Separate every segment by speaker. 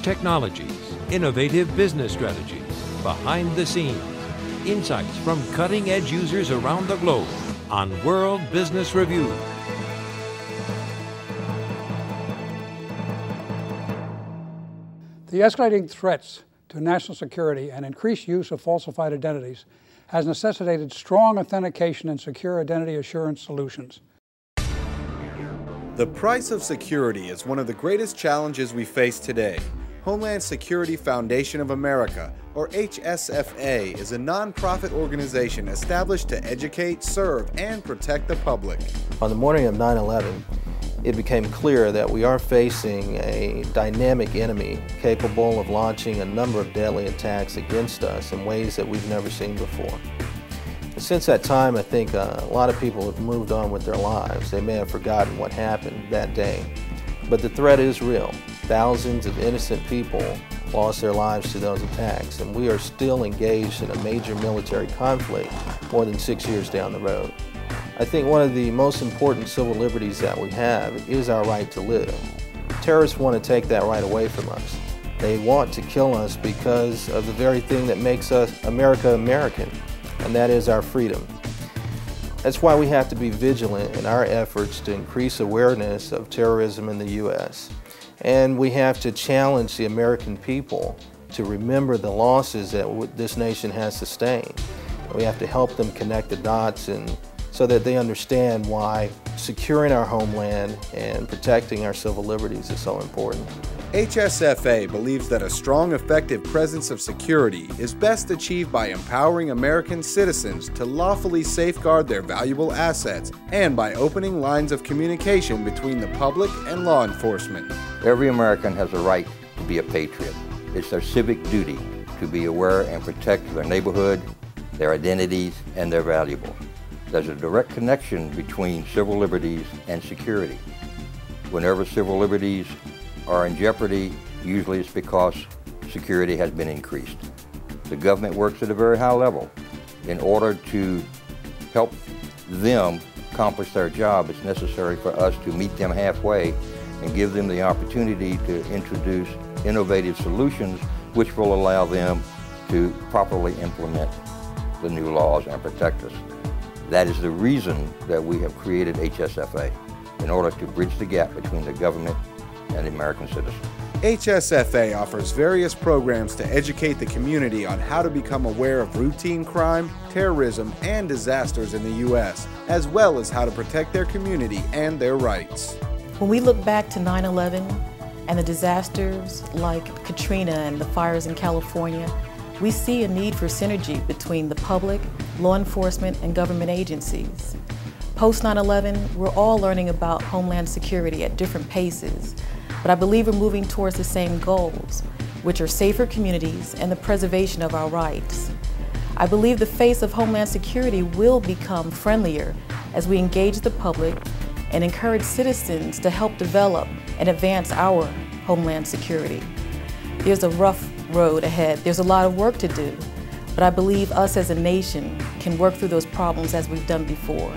Speaker 1: Technologies, innovative business strategies, behind the scenes, insights from cutting-edge users around the globe on World Business Review.
Speaker 2: The escalating threats to national security and increased use of falsified identities has necessitated strong authentication and secure identity assurance solutions.
Speaker 3: The price of security is one of the greatest challenges we face today. Homeland Security Foundation of America, or HSFA, is a nonprofit organization established to educate, serve, and protect the public.
Speaker 4: On the morning of 9/11, it became clear that we are facing a dynamic enemy capable of launching a number of deadly attacks against us in ways that we've never seen before. Since that time, I think a lot of people have moved on with their lives. They may have forgotten what happened that day. But the threat is real. Thousands of innocent people lost their lives to those attacks, and we are still engaged in a major military conflict more than 6 years down the road. I think one of the most important civil liberties that we have is our right to live. Terrorists want to take that right away from us. They want to kill us because of the very thing that makes us America American, and that is our freedom. That's why we have to be vigilant in our efforts to increase awareness of terrorism in the U.S. And we have to challenge the American people to remember the losses that this nation has sustained. We have to help them connect the dots and so that they understand why securing our homeland and protecting our civil liberties is so important.
Speaker 3: HSFA believes that a strong, effective presence of security is best achieved by empowering American citizens to lawfully safeguard their valuable assets and by opening lines of communication between the public and law enforcement.
Speaker 5: Every American has a right to be a patriot. It's their civic duty to be aware and protect their neighborhood, their identities, and their valuables. There's a direct connection between civil liberties and security. Whenever civil liberties are in jeopardy, usually it's because security has been increased. The government works at a very high level. In order to help them accomplish their job, it's necessary for us to meet them halfway and give them the opportunity to introduce innovative solutions which will allow them to properly implement the new laws and protect us. That is the reason that we have created HSFA, in order to bridge the gap between the government and the American citizen.
Speaker 3: HSFA offers various programs to educate the community on how to become aware of routine crime, terrorism, and disasters in the U.S., as well as how to protect their community and their rights.
Speaker 6: When we look back to 9/11 and the disasters like Katrina and the fires in California, we see a need for synergy between the public, law enforcement, and government agencies. Post 9/11, we're all learning about Homeland Security at different paces, but I believe we're moving towards the same goals, which are safer communities and the preservation of our rights. I believe the face of Homeland Security will become friendlier as we engage the public and encourage citizens to help develop and advance our Homeland Security. There's a rough road ahead. There's a lot of work to do, but I believe us as a nation can work through those problems as we've done before.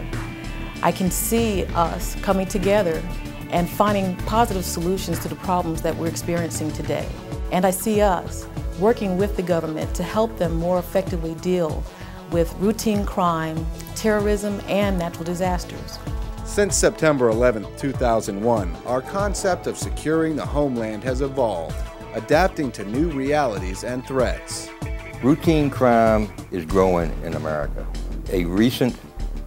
Speaker 6: I can see us coming together and finding positive solutions to the problems that we're experiencing today. And I see us working with the government to help them more effectively deal with routine crime, terrorism, and natural disasters.
Speaker 3: Since September 11, 2001, our concept of securing the homeland has evolved, adapting to new realities and threats.
Speaker 5: Routine crime is growing in America. A recent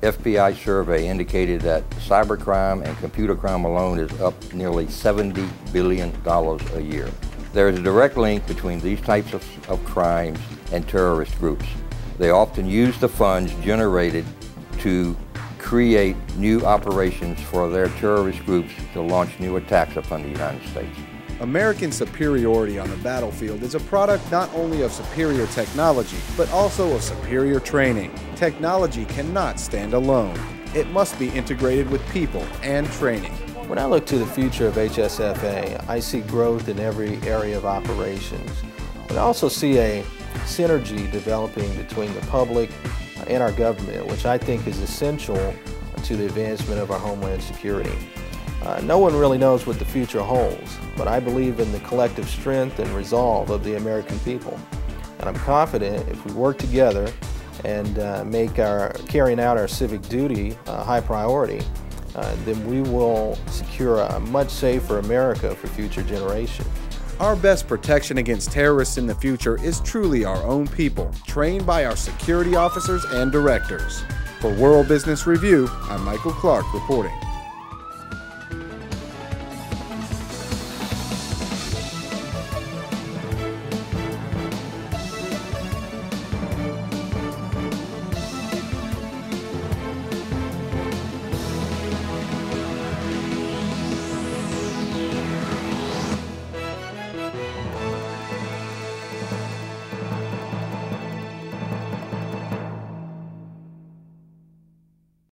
Speaker 5: FBI survey indicated that cybercrime and computer crime alone is up nearly $70 billion a year. There is a direct link between these types of crimes and terrorist groups. They often use the funds generated to create new operations for their terrorist groups to launch new attacks upon the United States.
Speaker 3: American superiority on the battlefield is a product not only of superior technology, but also of superior training. Technology cannot stand alone. It must be integrated with people and training.
Speaker 4: When I look to the future of HSFA, I see growth in every area of operations. But I also see a synergy developing between the public and our government, which I think is essential to the advancement of our homeland security. No one really knows what the future holds, but I believe in the collective strength and resolve of the American people. And I'm confident if we work together and make carrying out our civic duty a high priority, then we will secure a much safer America for future generations.
Speaker 3: Our best protection against terrorists in the future is truly our own people, trained by our security officers and directors. For World Business Review, I'm Michael Clark reporting.